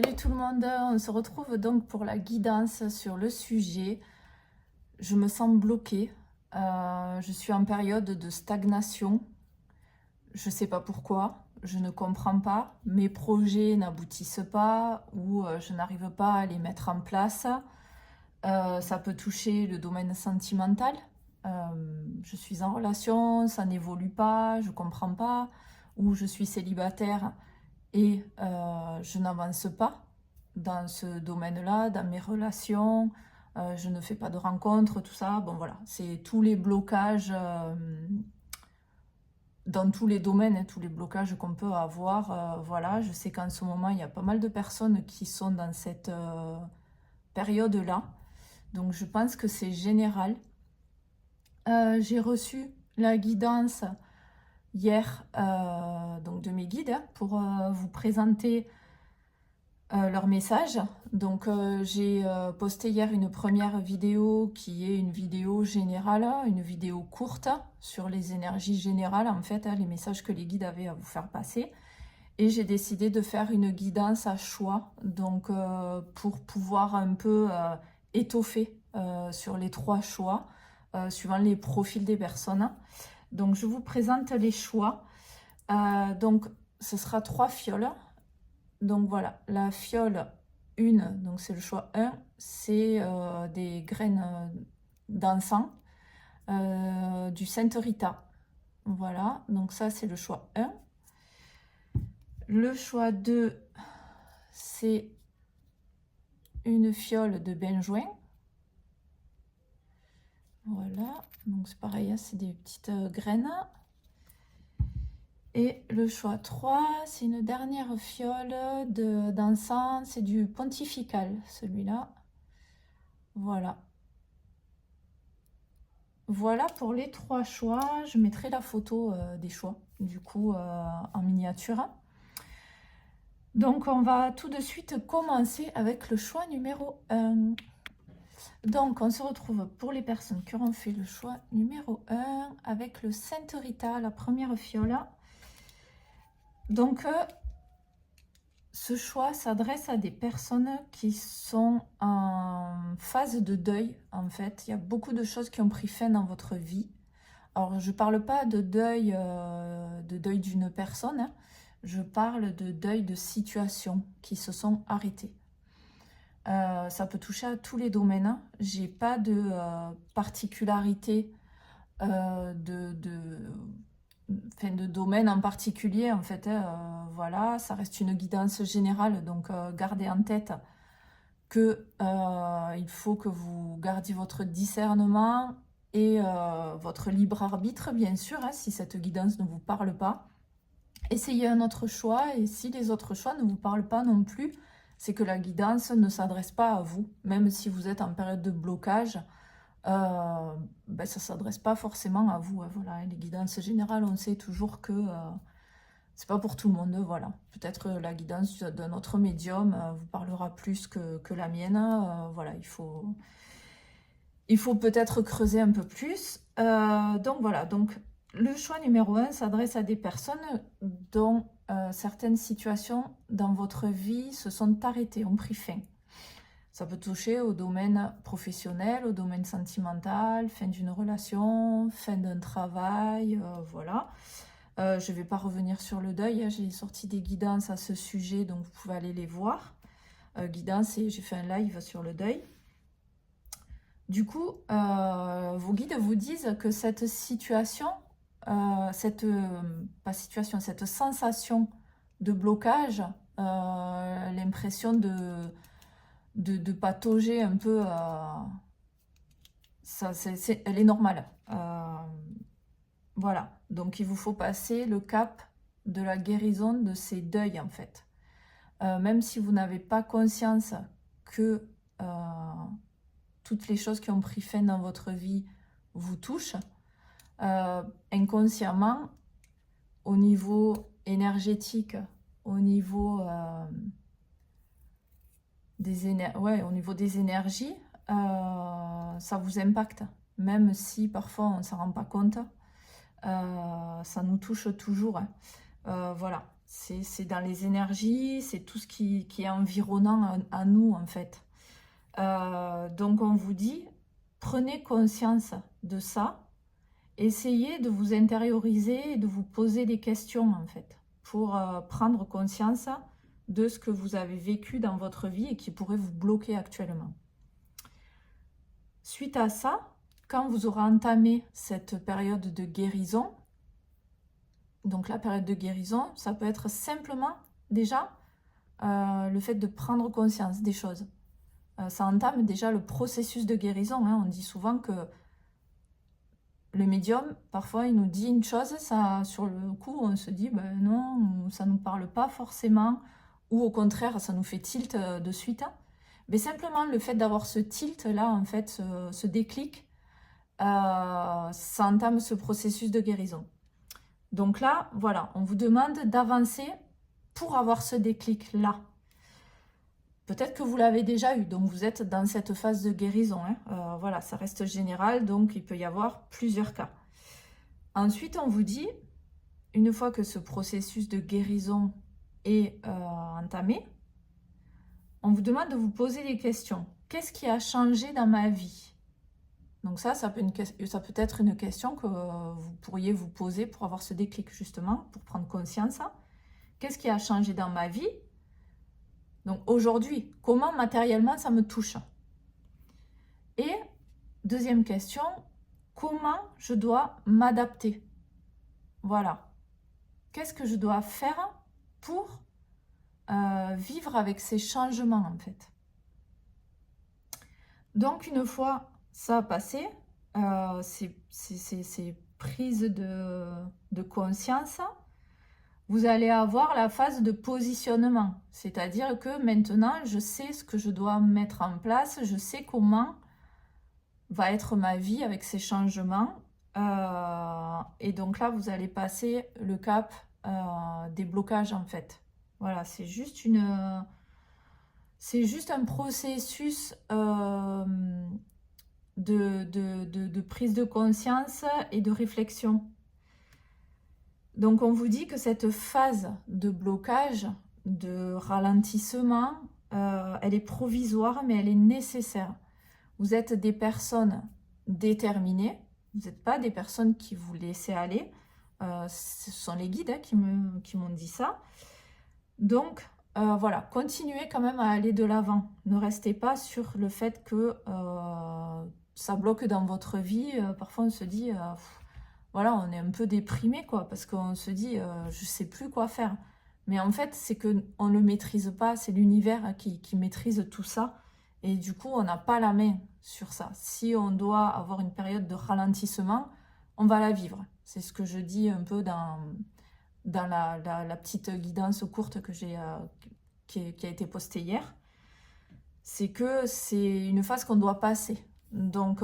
Salut tout le monde, on se retrouve donc pour la guidance sur le sujet. Je me sens bloquée, je suis en période de stagnation, je ne sais pas pourquoi, je ne comprends pas, mes projets n'aboutissent pas ou je n'arrive pas à les mettre en place. Ça peut toucher le domaine sentimental, je suis en relation, ça n'évolue pas, je ne comprends pas, ou je suis célibataire et je n'avance pas dans ce domaine-là, dans mes relations, je ne fais pas de rencontres, tout ça. Bon voilà, c'est tous les blocages dans tous les domaines, hein, tous les blocages qu'on peut avoir. Voilà, je sais qu'en ce moment, il y a pas mal de personnes qui sont dans cette période-là. Donc je pense que c'est général. J'ai reçu la guidance hier donc de mes guides pour vous présenter leur message. Donc j'ai posté hier une première vidéo qui est une vidéo générale, une vidéo courte sur les énergies générales en fait, les messages que les guides avaient à vous faire passer. Et j'ai décidé de faire une guidance à choix, donc pour pouvoir un peu étoffer sur les 3 choix, suivant les profils des personnes. Donc je vous présente les choix. Donc ce sera 3 fioles. Donc voilà, la fiole 1, donc c'est le choix 1, c'est des graines d'encens du Sainte Rita. Voilà, donc ça c'est le choix 1. Le choix 2, c'est une fiole de benjoin. Voilà, donc c'est pareil, hein, c'est des petites graines. Et le choix 3, c'est une dernière fiole d'encens, c'est du pontifical, celui-là. Voilà. Voilà pour les 3 choix. Je mettrai la photo des choix, du coup, en miniature. Donc, on va tout de suite commencer avec le choix numéro 1. Donc, on se retrouve pour les personnes qui auront fait le choix numéro 1 avec le Sainte Rita, la première fiole. Donc, ce choix s'adresse à des personnes qui sont en phase de deuil, en fait. Il y a beaucoup de choses qui ont pris fin dans votre vie. Alors, je ne parle pas de deuil d'une personne, hein. Je parle de deuil de situations qui se sont arrêtées. Ça peut toucher à tous les domaines. Je n'ai pas de particularité de domaine en particulier, en fait. Voilà, ça reste une guidance générale, donc gardez en tête que il faut que vous gardiez votre discernement et votre libre arbitre, bien sûr, hein, si cette guidance ne vous parle pas. Essayez un autre choix, et si les autres choix ne vous parlent pas non plus, c'est que la guidance ne s'adresse pas à vous, même si vous êtes en période de blocage. Ça ne s'adresse pas forcément à vous, hein, voilà. Les guidances générales, on sait toujours que c'est pas pour tout le monde, voilà. Peut-être la guidance d'un autre médium vous parlera plus que la mienne, voilà, il faut peut-être creuser un peu plus. Donc voilà, donc le choix numéro 1 s'adresse à des personnes dont certaines situations dans votre vie se sont arrêtées, ont pris fin. Ça peut toucher au domaine professionnel, au domaine sentimental, fin d'une relation, fin d'un travail, voilà. Je ne vais pas revenir sur le deuil, hein, j'ai sorti des guidances à ce sujet, donc vous pouvez aller les voir. Guidance, et j'ai fait un live sur le deuil. Du coup, vos guides vous disent que cette situation, cette sensation de blocage, l'impression de patauger un peu, elle est normale. Voilà, donc il vous faut passer le cap de la guérison de ces deuils en fait. Même si vous n'avez pas conscience que toutes les choses qui ont pris fin dans votre vie vous touchent, inconsciemment, au niveau énergétique, au niveau au niveau des énergies, ça vous impacte. Même si parfois on ne s'en rend pas compte, ça nous touche toujours. Voilà. C'est dans les énergies, c'est tout ce qui est environnant à nous en fait. Donc on vous dit, prenez conscience de ça, essayez de vous intérioriser et de vous poser des questions en fait, pour prendre conscience de ce que vous avez vécu dans votre vie et qui pourrait vous bloquer actuellement. Suite à ça, quand vous aurez entamé cette période de guérison, donc la période de guérison, ça peut être simplement déjà le fait de prendre conscience des choses. Ça entame déjà le processus de guérison. Hein. On dit souvent que le médium, parfois, il nous dit une chose, ça, sur le coup, on se dit ben non, ça ne nous parle pas forcément, ou au contraire, ça nous fait tilt de suite. Mais simplement, le fait d'avoir ce tilt-là, en fait, ce déclic, ça entame ce processus de guérison. Donc là, voilà, on vous demande d'avancer pour avoir ce déclic-là. Peut-être que vous l'avez déjà eu, donc vous êtes dans cette phase de guérison. Hein. Voilà, ça reste général, donc il peut y avoir plusieurs cas. Ensuite, on vous dit, une fois que ce processus de guérison est entamé, on vous demande de vous poser des questions. Qu'est-ce qui a changé dans ma vie? Donc ça peut être une question que vous pourriez vous poser pour avoir ce déclic justement, pour prendre conscience. Qu'est-ce qui a changé dans ma vie? Donc aujourd'hui, comment matériellement ça me touche? Et deuxième question, comment je dois m'adapter? Voilà. Qu'est-ce que je dois faire pour vivre avec ces changements en fait? Donc une fois ça a passé, ces prises de conscience, vous allez avoir la phase de positionnement. C'est-à-dire que maintenant, je sais ce que je dois mettre en place, je sais comment va être ma vie avec ces changements. Et donc là, vous allez passer le cap des blocages en fait. Voilà, c'est juste un processus de prise de conscience et de réflexion. Donc on vous dit que cette phase de blocage, de ralentissement, elle est provisoire mais elle est nécessaire. Vous êtes des personnes déterminées, vous n'êtes pas des personnes qui vous laissez aller. Ce sont les guides qui m'ont dit ça. Donc voilà, continuez quand même à aller de l'avant. Ne restez pas sur le fait que ça bloque dans votre vie. Parfois on se dit, voilà, on est un peu déprimé quoi, parce qu'on se dit, je sais plus quoi faire. Mais en fait, c'est qu'on ne le maîtrise pas, c'est l'univers qui maîtrise tout ça. Et du coup, on n'a pas la main sur ça. Si on doit avoir une période de ralentissement, on va la vivre. C'est ce que je dis un peu dans la petite guidance courte que qui a été postée hier. C'est que c'est une phase qu'on doit passer. Donc,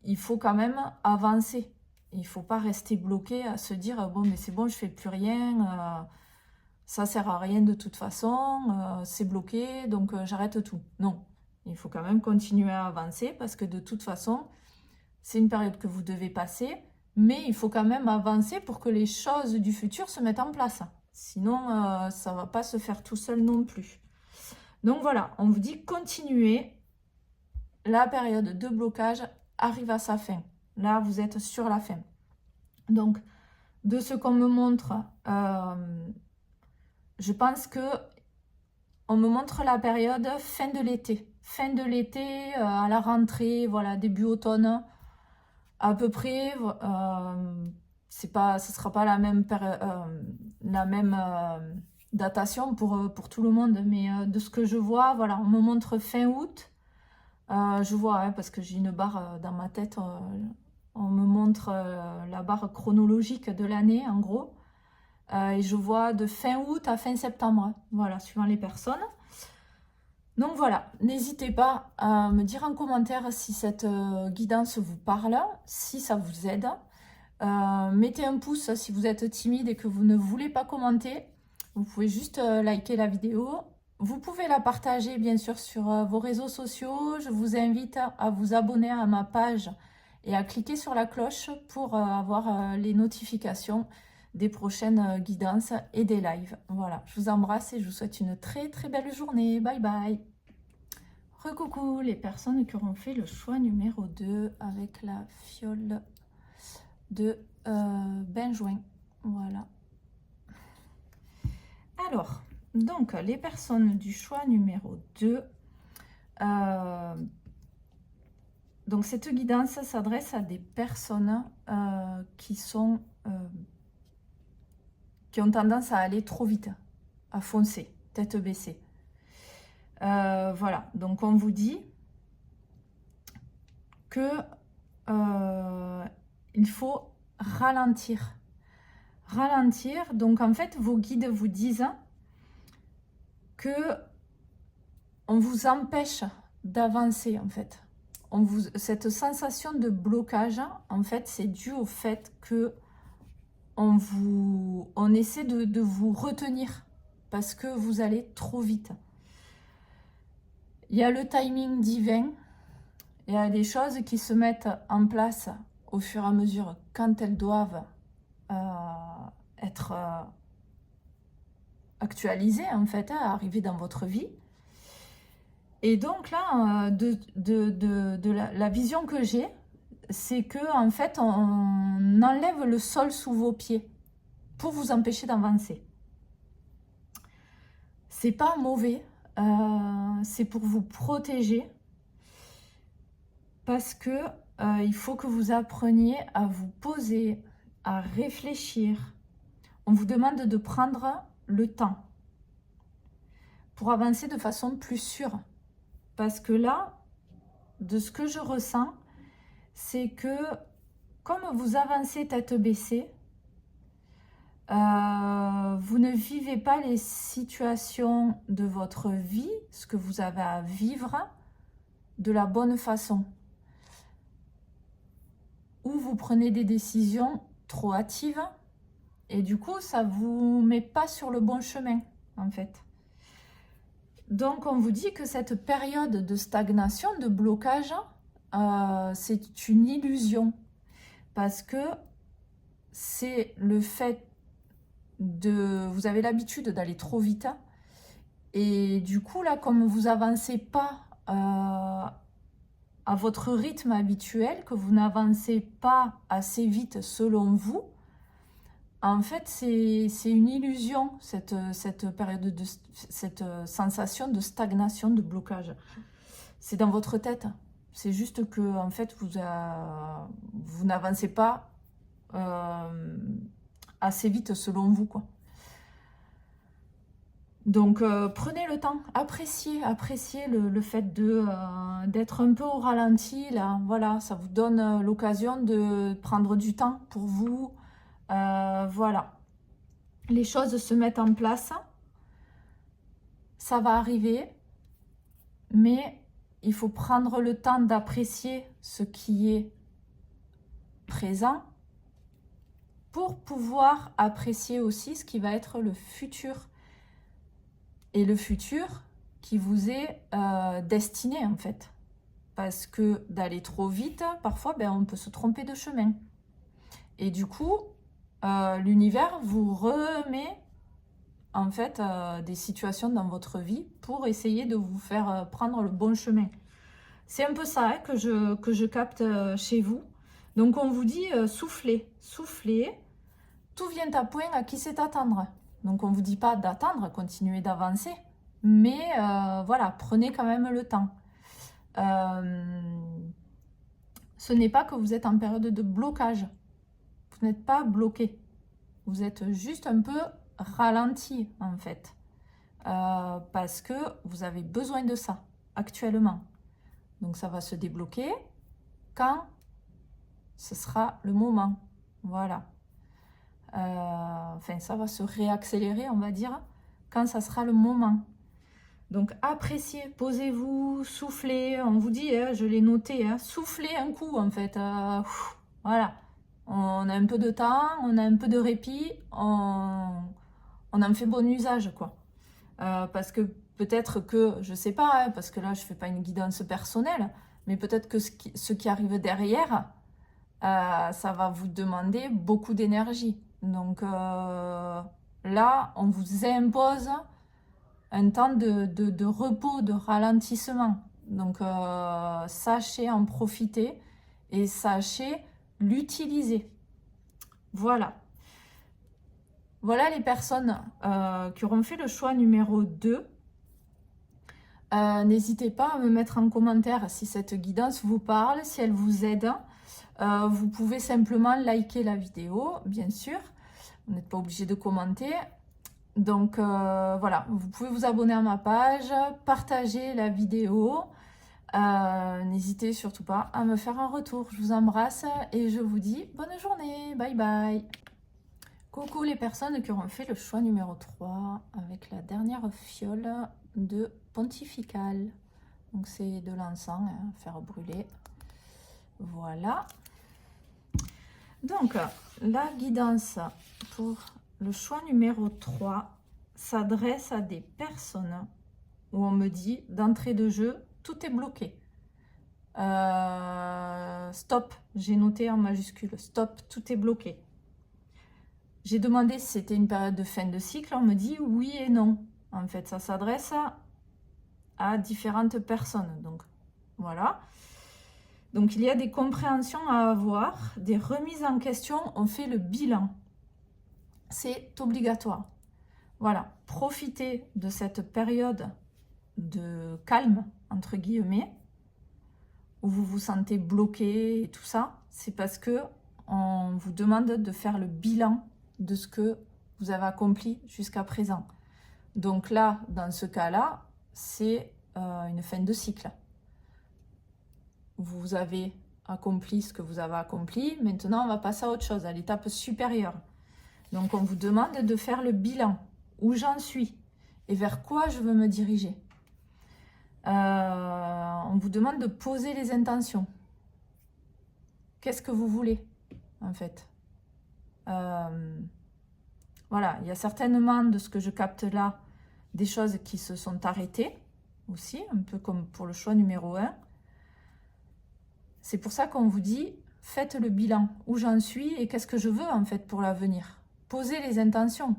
il faut quand même avancer. Il ne faut pas rester bloqué à se dire « bon, mais c'est bon, je ne fais plus rien, ça ne sert à rien de toute façon, c'est bloqué, donc j'arrête tout. » Non, il faut quand même continuer à avancer parce que de toute façon, c'est une période que vous devez passer, mais il faut quand même avancer pour que les choses du futur se mettent en place. Sinon, ça ne va pas se faire tout seul non plus. Donc voilà, on vous dit continuez. La période de blocage arrive à sa fin. Là, vous êtes sur la fin. Donc, de ce qu'on me montre, je pense que on me montre la période fin de l'été. Fin de l'été, à la rentrée, voilà, début automne, à peu près. Ce sera pas la même datation pour tout le monde, mais de ce que je vois, voilà, on me montre fin août. Je vois, hein, parce que j'ai une barre dans ma tête, on me montre la barre chronologique de l'année, en gros. Et je vois de fin août à fin septembre, voilà, suivant les personnes. Donc voilà, n'hésitez pas à me dire en commentaire si cette guidance vous parle, si ça vous aide. Mettez un pouce si vous êtes timide et que vous ne voulez pas commenter. Vous pouvez juste liker la vidéo. Vous pouvez la partager bien sûr sur vos réseaux sociaux. Je vous invite à vous abonner à ma page et à cliquer sur la cloche pour avoir les notifications des prochaines guidances et des lives. Voilà, je vous embrasse et je vous souhaite une très très belle journée. Bye bye. Recoucou les personnes qui auront fait le choix numéro 2 avec la fiole de benjoin. Voilà. Alors, donc les personnes du choix numéro 2, donc cette guidance s'adresse à des personnes qui ont tendance à aller trop vite, à foncer, tête baissée. Voilà, donc on vous dit que il faut ralentir. Ralentir, donc en fait vos guides vous disent que on vous empêche d'avancer en fait. Cette sensation de blocage, en fait, c'est dû au fait que on essaie de vous retenir parce que vous allez trop vite. Il y a le timing divin, il y a des choses qui se mettent en place au fur et à mesure quand elles doivent être actualisées, en fait, arriver dans votre vie. Et donc là, la vision que j'ai, c'est que en fait, on enlève le sol sous vos pieds pour vous empêcher d'avancer. C'est pas mauvais, c'est pour vous protéger parce que il faut que vous appreniez à vous poser, à réfléchir. On vous demande de prendre le temps pour avancer de façon plus sûre. Parce que là, de ce que je ressens, c'est que comme vous avancez tête baissée, vous ne vivez pas les situations de votre vie, ce que vous avez à vivre, de la bonne façon. Ou vous prenez des décisions trop hâtives et du coup, ça ne vous met pas sur le bon chemin, en fait. Donc, on vous dit que cette période de stagnation, de blocage, c'est une illusion. Parce que c'est le fait de... Vous avez l'habitude d'aller trop vite. Et du coup, là, comme vous avancez pas à votre rythme habituel, que vous n'avancez pas assez vite selon vous, en fait, c'est une illusion, cette période cette sensation de stagnation, de blocage. C'est dans votre tête. C'est juste que, en fait, vous n'avancez pas assez vite selon vous, quoi. Donc, prenez le temps, appréciez le fait d'être un peu au ralenti, là. Voilà, ça vous donne l'occasion de prendre du temps pour vous. Voilà, les choses se mettent en place, ça va arriver, mais il faut prendre le temps d'apprécier ce qui est présent pour pouvoir apprécier aussi ce qui va être le futur. Et le futur qui vous est destiné en fait. Parce que d'aller trop vite, parfois on peut se tromper de chemin. Et du coup, l'univers vous remet en fait des situations dans votre vie pour essayer de vous faire prendre le bon chemin. C'est un peu ça que je capte chez vous. Donc on vous dit soufflez, soufflez, tout vient à point, à qui c'est attendre. Donc on ne vous dit pas d'attendre, continuez d'avancer, mais voilà, prenez quand même le temps. Ce n'est pas que vous êtes en période de blocage. Vous n'êtes pas bloqué. Vous êtes juste un peu ralenti en fait. Parce que vous avez besoin de ça actuellement. Donc ça va se débloquer quand ce sera le moment. Voilà. Enfin, ça va se réaccélérer, on va dire, quand ça sera le moment. Donc appréciez, posez-vous, soufflez. On vous dit, je l'ai noté, soufflez un coup en fait. Voilà. On a un peu de temps, on a un peu de répit, on en fait bon usage, quoi. Parce que peut-être que, je sais pas, parce que là je fais pas une guidance personnelle, mais peut-être que ce qui arrive derrière, ça va vous demander beaucoup d'énergie. Donc là, on vous impose un temps de repos, de ralentissement. Donc sachez en profiter et sachez l'utiliser. Voilà. Voilà les personnes qui auront fait le choix numéro 2. N'hésitez pas à me mettre en commentaire si cette guidance vous parle, si elle vous aide. Vous pouvez simplement liker la vidéo, bien sûr. Vous n'êtes pas obligé de commenter. Donc voilà, vous pouvez vous abonner à ma page, partager la vidéo. N'hésitez surtout pas à me faire un retour. Je vous embrasse et je vous dis bonne journée. Bye bye. Coucou les personnes qui auront fait le choix numéro 3 avec la dernière fiole de Pontifical. Donc c'est de l'encens, hein, faire brûler. Voilà. Donc la guidance pour le choix numéro 3 s'adresse à des personnes où on me dit d'entrée de jeu, tout est bloqué. Stop, j'ai noté en majuscule, stop, tout est bloqué. J'ai demandé si c'était une période de fin de cycle, on me dit oui et non. En fait, ça s'adresse à différentes personnes. Donc, voilà. Donc, il y a des compréhensions à avoir, des remises en question, on fait le bilan. C'est obligatoire. Voilà, profitez de cette période de calme, entre guillemets, où vous vous sentez bloqué et tout ça. C'est parce que on vous demande de faire le bilan de ce que vous avez accompli jusqu'à présent. Donc là, dans ce cas-là, c'est une fin de cycle. Vous avez accompli ce que vous avez accompli. Maintenant, on va passer à autre chose, à l'étape supérieure. Donc, on vous demande de faire le bilan. Où j'en suis et vers quoi je veux me diriger. On vous demande de poser les intentions. Qu'est-ce que vous voulez, en fait? Voilà, il y a certainement, de ce que je capte là, des choses qui se sont arrêtées aussi, un peu comme pour le choix numéro 1. C'est pour ça qu'on vous dit, faites le bilan, où j'en suis et qu'est-ce que je veux en fait pour l'avenir. Posez les intentions.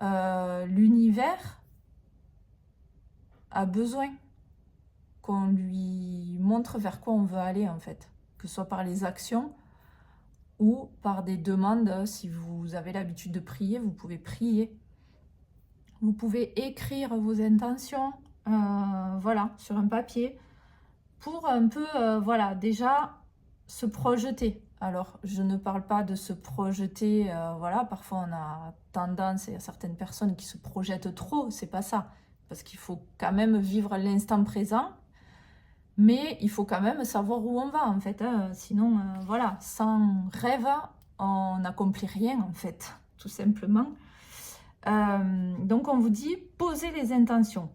L'univers a besoin qu'on lui montre vers quoi on veut aller en fait, que ce soit par les actions ou par des demandes. Si vous avez l'habitude de prier, vous pouvez prier. Vous pouvez écrire vos intentions, voilà, sur un papier, pour un peu, voilà, déjà se projeter. Alors, je ne parle pas de se projeter, voilà, parfois on a tendance, il y a certaines personnes qui se projettent trop, c'est pas ça. Parce qu'il faut quand même vivre l'instant présent, mais il faut quand même savoir où on va, en fait. Hein. Sinon, voilà, sans rêve, on n'accomplit rien, en fait, tout simplement. Donc, on vous dit, posez les intentions.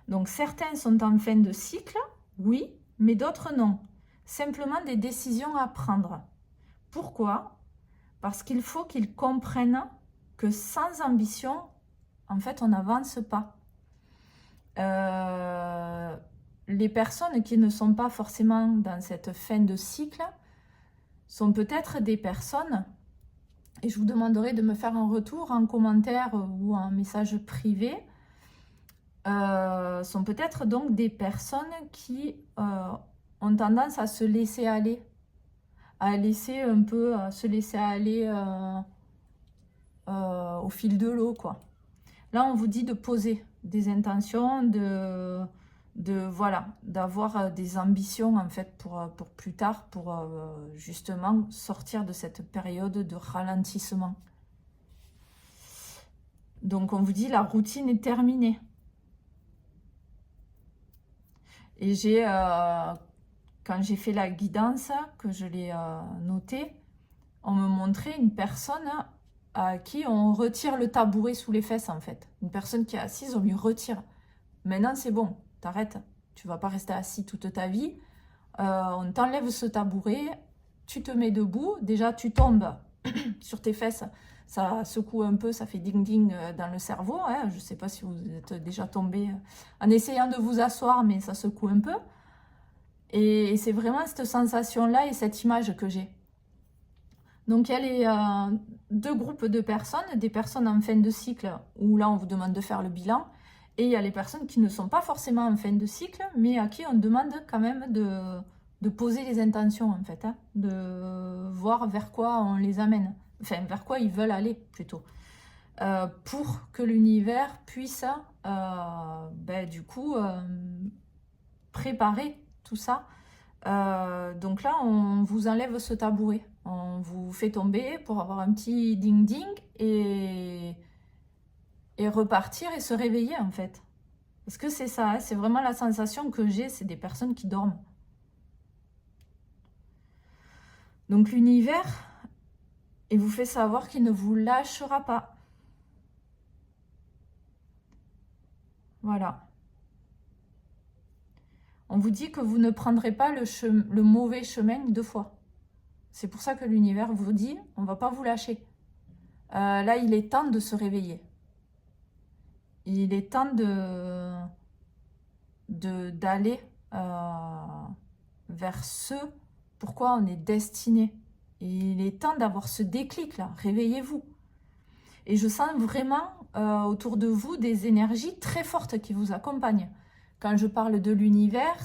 Donc, certains sont en fin de cycle, oui, mais d'autres non. Simplement des décisions à prendre. Pourquoi? Parce qu'il faut qu'ils comprennent que sans ambition, en fait, on n'avance pas. Les personnes qui ne sont pas forcément dans cette fin de cycle sont peut-être des personnes, et je vous demanderai de me faire un retour en commentaire ou en message privé, sont peut-être donc des personnes qui ont tendance à se laisser aller, à laisser un peu, à se laisser aller au fil de l'eau, quoi. Là, on vous dit de poser des intentions, voilà, d'avoir des ambitions en fait pour plus tard, pour justement sortir de cette période de ralentissement. Donc, on vous dit la routine est terminée. Et quand j'ai fait la guidance, que je l'ai notée, on me montrait une personne à qui on retire le tabouret sous les fesses, en fait. Une personne qui est assise, on lui retire. Maintenant, c'est bon, t'arrêtes. Tu vas pas rester assis toute ta vie. On t'enlève ce tabouret, tu te mets debout. Déjà, tu tombes sur tes fesses. Ça secoue un peu, ça fait ding-ding dans le cerveau. Hein. Je ne sais pas si vous êtes déjà tombé en essayant de vous asseoir, mais ça secoue un peu. Et c'est vraiment cette sensation-là et cette image que j'ai. Donc il y a les deux groupes de personnes, des personnes en fin de cycle, où là on vous demande de faire le bilan, et il y a les personnes qui ne sont pas forcément en fin de cycle, mais à qui on demande quand même de poser les intentions en fait, hein, de voir vers quoi on les amène, enfin vers quoi ils veulent aller plutôt, pour que l'univers puisse du coup préparer tout ça. Donc là, on vous enlève ce tabouret. On vous fait tomber pour avoir un petit ding-ding et repartir et se réveiller en fait. Parce que c'est ça, hein, c'est vraiment la sensation que j'ai, c'est des personnes qui dorment. Donc l'univers, il vous fait savoir qu'il ne vous lâchera pas. Voilà. On vous dit que vous ne prendrez pas le mauvais chemin 2 fois. C'est pour ça que l'univers vous dit, on ne va pas vous lâcher. Là, il est temps de se réveiller. Il est temps d'aller vers ce pourquoi on est destiné. Il est temps d'avoir ce déclic-là. Réveillez-vous. Et je sens vraiment autour de vous des énergies très fortes qui vous accompagnent. Quand je parle de l'univers,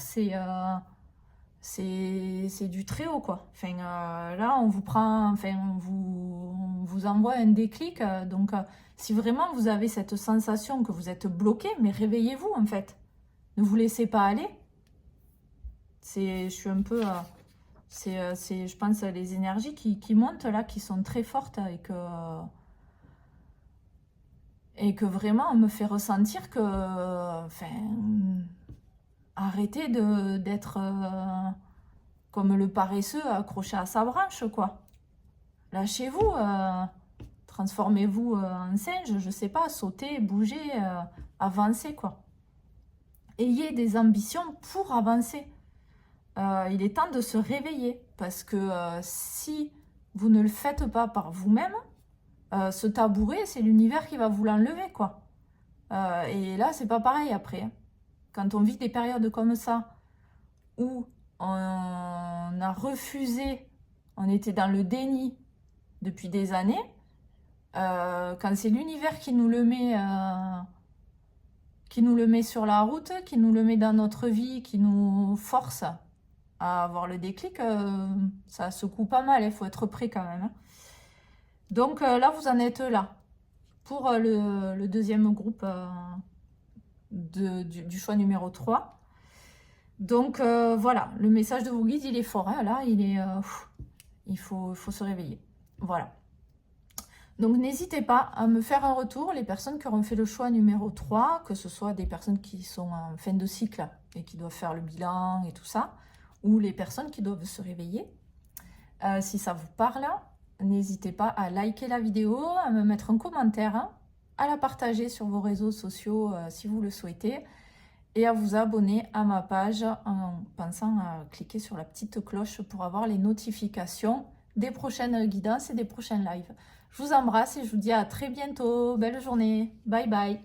c'est du très haut, quoi. Enfin, là, on vous prend, enfin, on vous envoie un déclic. Donc, si vraiment vous avez cette sensation que vous êtes bloqué, mais réveillez-vous, en fait. Ne vous laissez pas aller. Je suis un peu... je pense, les énergies qui montent, là, qui sont très fortes et que vraiment, on me fait ressentir que... arrêtez d'être comme le paresseux accroché à sa branche, quoi. Lâchez-vous, transformez-vous en singe, je sais pas, sautez, bougez, avancez, quoi. Ayez des ambitions pour avancer. Il est temps de se réveiller, parce que si vous ne le faites pas par vous-même, ce tabouret, c'est l'univers qui va vous l'enlever, quoi. Et là, c'est pas pareil après, hein. Quand on vit des périodes comme ça, où on a refusé, on était dans le déni depuis des années, quand c'est l'univers qui nous le met sur la route, qui nous le met dans notre vie, qui nous force à avoir le déclic, ça secoue pas mal, il faut être prêt quand même, hein. Donc là, vous en êtes là, pour le deuxième groupe du choix numéro 3. Donc voilà, le message de vos guides, il est fort, hein, là, il faut se réveiller. Voilà. Donc n'hésitez pas à me faire un retour, les personnes qui auront fait le choix numéro 3, que ce soit des personnes qui sont en fin de cycle et qui doivent faire le bilan et tout ça, ou les personnes qui doivent se réveiller. Si ça vous parle, n'hésitez pas à liker la vidéo, à me mettre un commentaire, hein, à la partager sur vos réseaux sociaux si vous le souhaitez, et à vous abonner à ma page en pensant à cliquer sur la petite cloche pour avoir les notifications des prochaines guidances et des prochains lives. Je vous embrasse et je vous dis à très bientôt. Belle journée. Bye bye.